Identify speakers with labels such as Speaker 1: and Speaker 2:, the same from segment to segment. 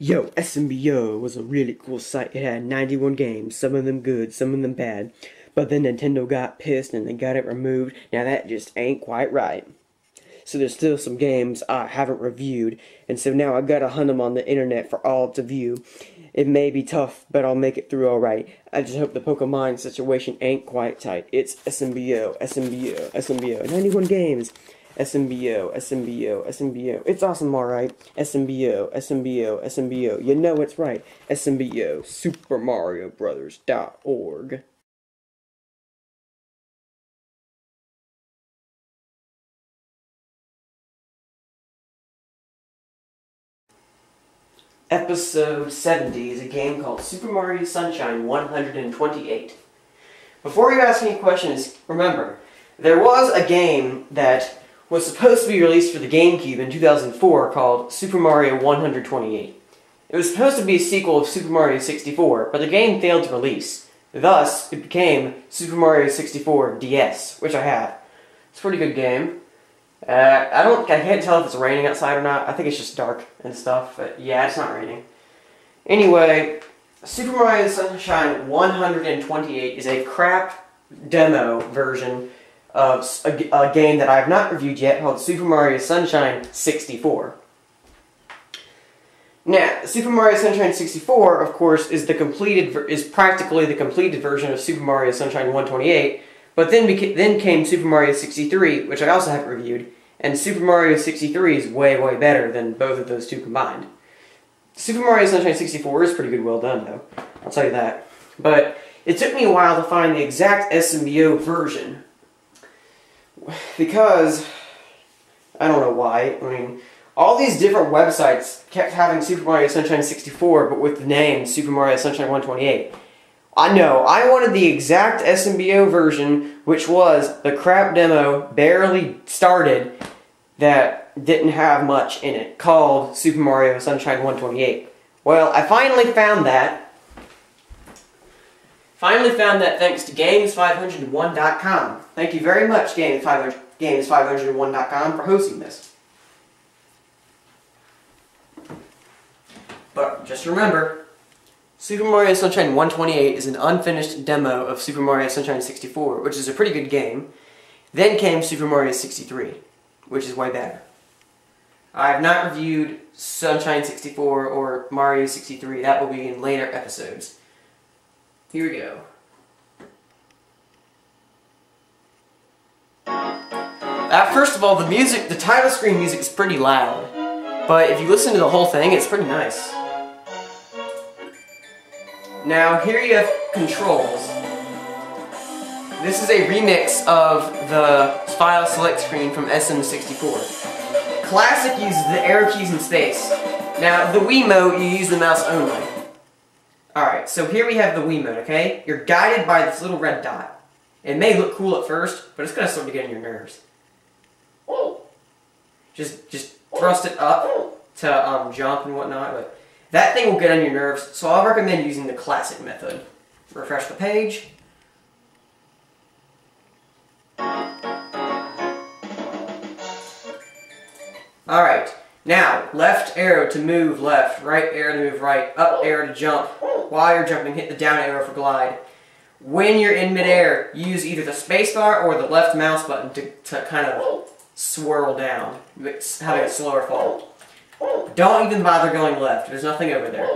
Speaker 1: Yo, SMBO was a really cool site. It had 91 games, some of them good, some of them bad. But then Nintendo got pissed and they got it removed. Now that just ain't quite right. So there's still some games I haven't reviewed, and so now I gotta hunt them on the internet for all to view. It may be tough, but I'll make it through alright. I just hope the Pokemon situation ain't quite tight. It's SMBO, SMBO, SMBO. 91 games. SMBO, SMBO, SMBO. It's awesome, alright. SMBO, SMBO, SMBO. You know it's right. SMBO, SuperMarioBrothers.org. Episode 70 is a game called Super Mario Sunshine 128. Before you ask any questions, remember, there was a game that was supposed to be released for the GameCube in 2004 called Super Mario 128. It was supposed to be a sequel of Super Mario 64, but the game failed to release. Thus, it became Super Mario 64 DS, which I have. It's a pretty good game. I can't tell if it's raining outside or not. I think it's just dark and stuff, but yeah, it's not raining. Anyway, Super Mario Sunshine 128 is a crap demo version of a game that I have not reviewed yet called Super Mario Sunshine 64. Now, Super Mario Sunshine 64, of course, is practically the completed version of Super Mario Sunshine 128. But then came Super Mario 63, which I also haven't reviewed, and Super Mario 63 is way, way better than both of those two combined. Super Mario Sunshine 64 is pretty good, well done, though. I'll tell you that. But it took me a while to find the exact SMBO version, because I don't know why. I mean, all these different websites kept having Super Mario Sunshine 64, but with the name Super Mario Sunshine 128. I know, I wanted the exact SMBO version, which was the crap demo barely started that didn't have much in it, called Super Mario Sunshine 128. Well, I finally found that. Thanks to Games501.com. Thank you very much, Games501.com, for hosting this. But just remember, Super Mario Sunshine 128 is an unfinished demo of Super Mario Sunshine 64, which is a pretty good game. Then came Super Mario 63, which is way better. I have not reviewed Sunshine 64 or Mario 63. That will be in later episodes. Here we go. First of all, the title screen music is pretty loud. But if you listen to the whole thing, it's pretty nice. Now, here you have controls. This is a remix of the file select screen from SM64. Classic uses the arrow keys and space. Now, the Wiimote, you use the mouse only. Alright, so here we have the Wiimote, okay? You're guided by this little red dot. It may look cool at first, but it's going to start to get on your nerves. Just thrust it up to jump and whatnot, but that thing will get on your nerves, so I'll recommend using the classic method. Refresh the page. Alright, now, left arrow to move left, right arrow to move right, up arrow to jump. While you're jumping, hit the down arrow for glide. When you're in midair, use either the spacebar or the left mouse button to kind of swirl down, having a slower fall. Don't even bother going left. There's nothing over there.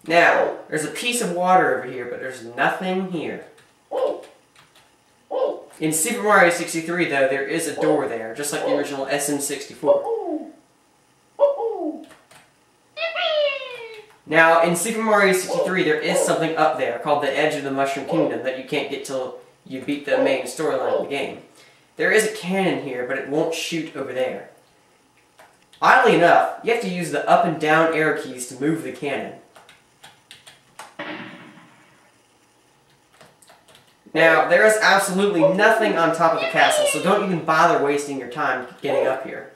Speaker 1: Now, there's a piece of water over here, but there's nothing here. In Super Mario 63, though, there is a door there, just like the original SM64. Now, in Super Mario 63, there is something up there called the Edge of the Mushroom Kingdom that you can't get till you beat the main storyline of the game. There is a cannon here, but it won't shoot over there. Oddly enough, you have to use the up and down arrow keys to move the cannon. Now, there is absolutely nothing on top of the castle, so don't even bother wasting your time getting up here.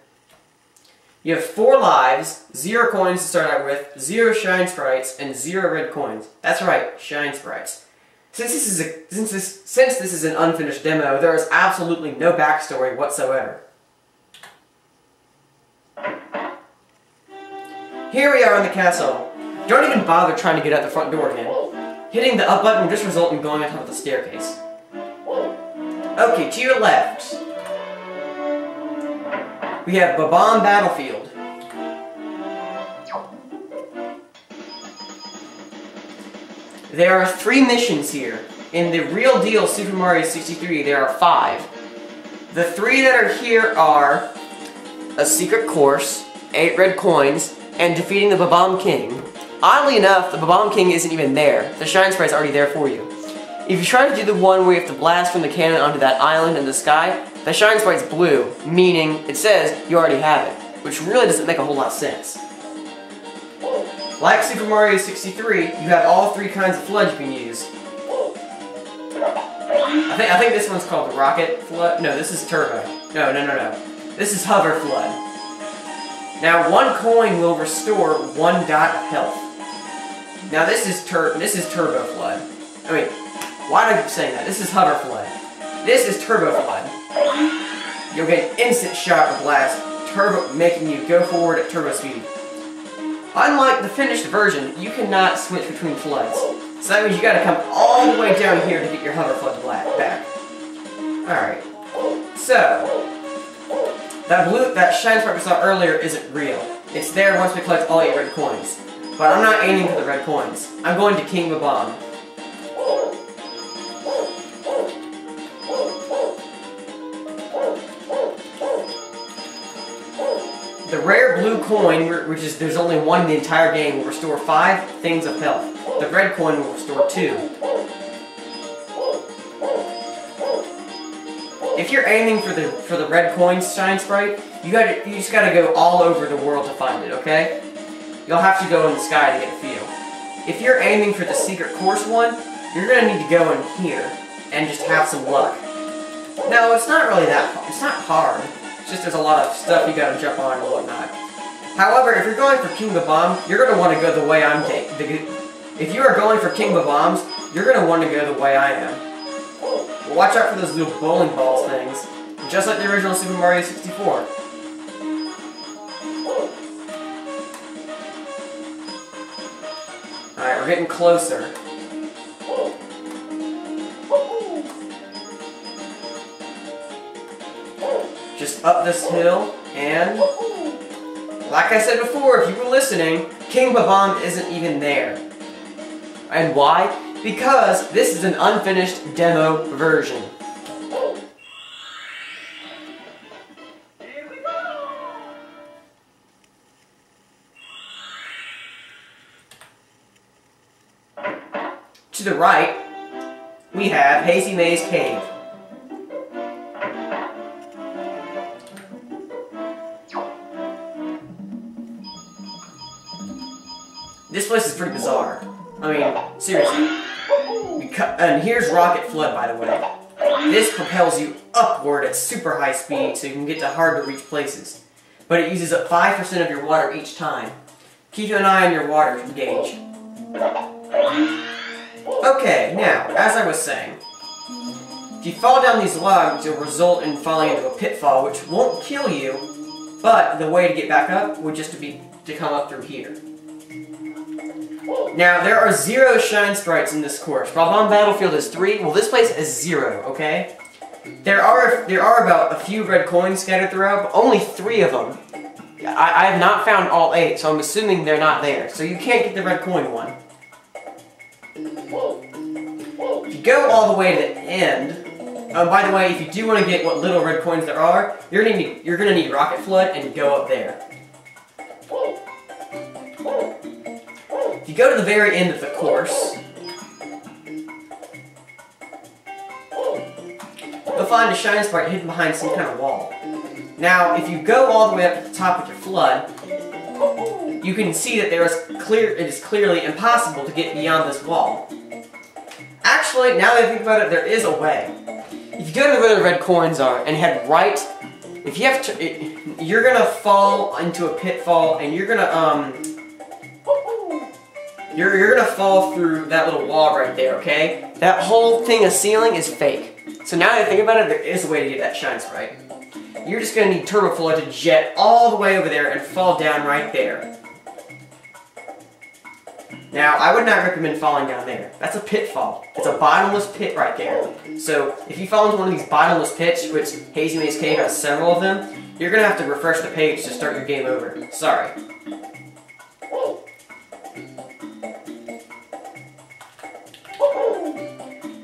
Speaker 1: You have 4 lives, 0 coins to start out with, 0 shine sprites, and 0 red coins. That's right, shine sprites. Since this is an unfinished demo, there is absolutely no backstory whatsoever. Here we are in the castle. Don't even bother trying to get out the front door again. Hitting the up button will just result in going on top of the staircase. Okay, to your left, we have Bob-omb Battlefield. There are 3 missions here. In the real deal Super Mario 63, there are 5. The 3 that are here are a secret course, 8 red coins, and defeating the Bob-omb King. Oddly enough, the Bob-omb King isn't even there. The Shine Sprite's already there for you. If you try to do the one where you have to blast from the cannon onto that island in the sky, the Shine Sprite's blue, meaning it says you already have it, which really doesn't make a whole lot of sense. Like Super Mario 63, you have all 3 kinds of FLUDD you can use. I think this one's called the Rocket FLUDD. No, this is Turbo. No. This is Hover FLUDD. Now, 1 coin will restore 1 dot of health. Now, this is Turbo FLUDD. I mean, why do I keep saying that? This is Hover FLUDD. This is Turbo FLUDD. You'll get an instant shot or blast, turbo, making you go forward at turbo speed. Unlike the finished version, you cannot switch between floods. So that means you gotta come all the way down here to get your Hover FLUDD back. Alright. So, that Shine Sprite we saw earlier isn't real. It's there once we collect all 8 red coins. But I'm not aiming for the red coins. I'm going to King Bob-omb. The rare blue coin, which is there's only 1 in the entire game, will restore 5 things of health. The red coin will restore 2. If you're aiming for the red coins Shine Sprite, you just gotta go all over the world to find it, okay? You'll have to go in the sky to get a feel. If you're aiming for the secret course one, you're gonna need to go in here and just have some luck. No, it's not really that hard. It's not hard. It's just there's a lot of stuff you gotta jump on and whatnot. However, if you're going for King Bob-omb, you're gonna want to go the way I'm taking. If you are going for King Bob-ombs, you're gonna want to go the way I am. But watch out for those little bowling balls things, just like the original Super Mario 64. Alright, we're getting closer. Just up this hill, and like I said before, if you were listening, King Bob-omb isn't even there. And why? Because this is an unfinished demo version. To the right, we have Hazy Maze Cave. This place is pretty bizarre. I mean, seriously. And here's Rocket FLUDD, by the way. This propels you upward at super high speed so you can get to hard-to-reach places. But it uses up 5% of your water each time. Keep an eye on your water gauge. Okay, now, as I was saying, if you fall down these logs, you'll result in falling into a pitfall, which won't kill you, but the way to get back up would just be to come up through here. Now, there are 0 Shine Sprites in this course. Bob-omb Battlefield is 3. Well, this place is 0, okay? There are about a few red coins scattered throughout, but only 3 of them. I have not found all 8, so I'm assuming they're not there. So you can't get the red coin one. If you go all the way to the end, by the way, if you do want to get what little red coins there are, you're gonna need Rocket FLUDD and go up there. If you go to the very end of the course, you'll find a Shine Sprite hidden behind some kind of wall. Now, if you go all the way up to the top with your FLUDD, you can see that it is clearly impossible to get beyond this wall. Actually, now that I think about it, there is a way. If you go to where the red coins are and head right, if you have to, you're gonna fall into a pitfall, and you're gonna fall through that little wall right there. Okay, that whole thing of ceiling is fake. So now that I think about it, there is a way to get that Shine Sprite. you're just going to need Turbo Flood to jet all the way over there and fall down right there. Now, I would not recommend falling down there. That's a pitfall. It's a bottomless pit right there. So, if you fall into one of these bottomless pits, which Hazy Maze Cave has several of them, you're going to have to refresh the page to start your game over. Sorry.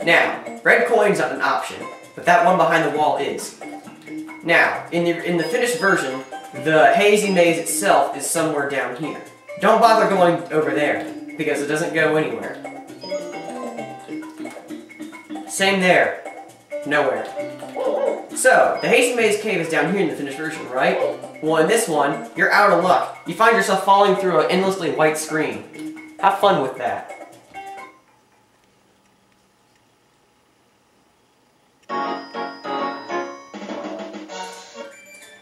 Speaker 1: Now, red coin's not an option, but that one behind the wall is. Now, in the finished version, the Hazy Maze itself is somewhere down here. Don't bother going over there, because it doesn't go anywhere. Same there. Nowhere. So, the Hazy Maze Cave is down here in the finished version, right? Well, in this one, you're out of luck. You find yourself falling through an endlessly white screen. Have fun with that.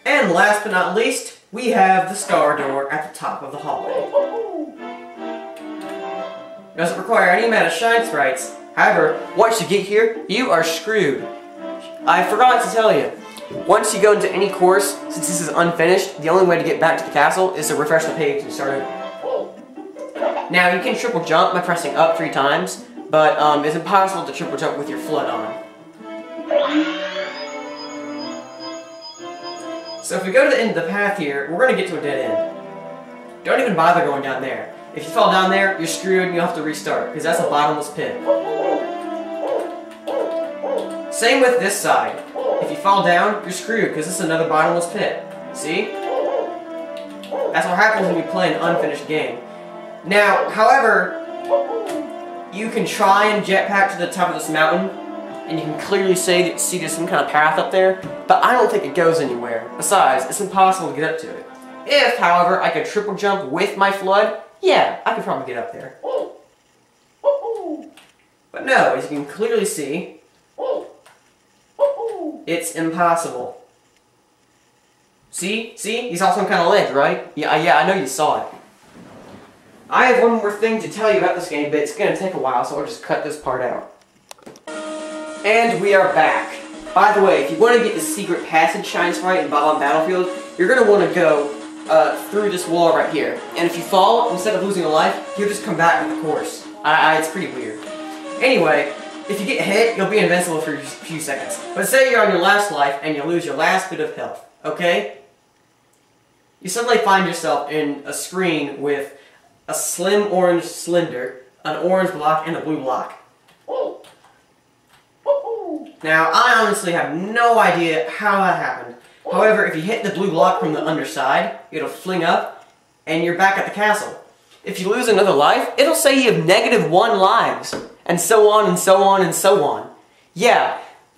Speaker 1: And last but not least, we have the star door at the top of the hallway. It doesn't require any amount of shine sprites. However, once you get here, you are screwed. I forgot to tell you, once you go into any course, since this is unfinished, the only way to get back to the castle is to refresh the page and start over. Now, you can triple jump by pressing up 3 times, but it's impossible to triple jump with your flood on. So if we go to the end of the path here, we're going to get to a dead end. Don't even bother going down there. If you fall down there, you're screwed and you'll have to restart, because that's a bottomless pit. Same with this side. If you fall down, you're screwed, because this is another bottomless pit. See? That's what happens when you play an unfinished game. Now, however, you can try and jetpack to the top of this mountain, and you can clearly see there's some kind of path up there, but I don't think it goes anywhere. Besides, it's impossible to get up to it. If, however, I could triple jump with my flood, yeah, I could probably get up there. But no, as you can clearly see, it's impossible. See? See? You saw some kind of ledge, right? Yeah, I know you saw it. I have one more thing to tell you about this game, but it's going to take a while, so I'll just cut this part out. And we are back. By the way, if you want to get the secret passage shine sprite in Bob-omb Battlefield, you're going to want to go through this wall right here. And if you fall, instead of losing a life, you'll just come back with the course. It's pretty weird. Anyway, if you get hit, you'll be invincible for a few seconds. But say you're on your last life and you lose your last bit of health, okay? You suddenly find yourself in a screen with a slim orange cylinder, an orange block, and a blue block. Now, I honestly have no idea how that happened. However, if you hit the blue block from the underside, it'll fling up, and you're back at the castle. If you lose another life, it'll say you have -1 lives, and so on and so on and so on. Yeah,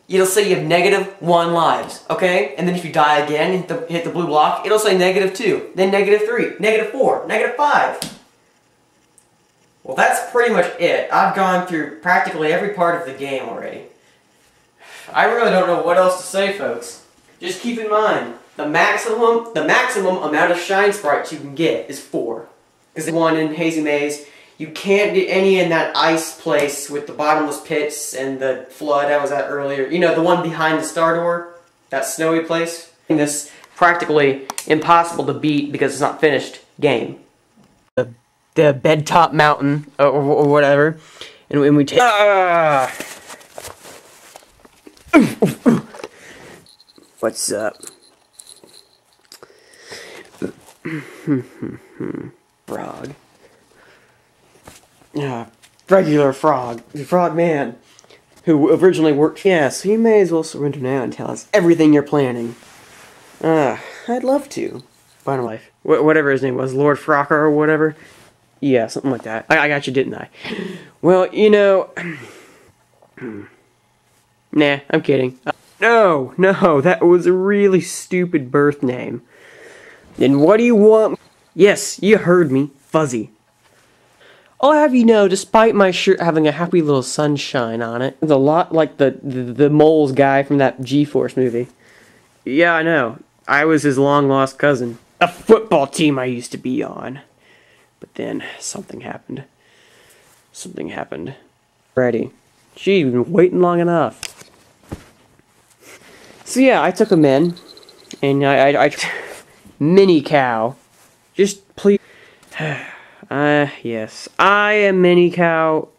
Speaker 1: it'll say you have -1 lives, okay? And then if you die again, hit the blue block, it'll say -2, then -3, -4, -5. Well, that's pretty much it. I've gone through practically every part of the game already. I really don't know what else to say, folks. Just keep in mind, the maximum amount of shine sprites you can get is 4. Because the one in Hazy Maze, you can't get any in that ice place with the bottomless pits and the flood I was at earlier. You know, the one behind the star door, that snowy place. And this practically impossible to beat because it's not finished game. The bed top mountain or whatever, and when we take. What's up? Frog. Regular frog. The frog man. Who originally worked. Yeah, so you may as well surrender now and tell us everything you're planning. I'd love to. Final life. Whatever his name was. Lord Frocker or whatever. Yeah, something like that. I got you, didn't I? Well, you know. Nah, I'm kidding. No, that was a really stupid birth name. Then what do you want? Yes, you heard me. Fuzzy. I'll have you know, despite my shirt having a happy little sunshine on it, it's a lot like the moles guy from that G-Force movie. Yeah, I know. I was his long-lost cousin. A football team I used to be on. But then, something happened. Something happened. Ready. She'd been waiting long enough. So yeah, I took him in, And I Mini Cow. Just please. Yes. I am Mini Cow.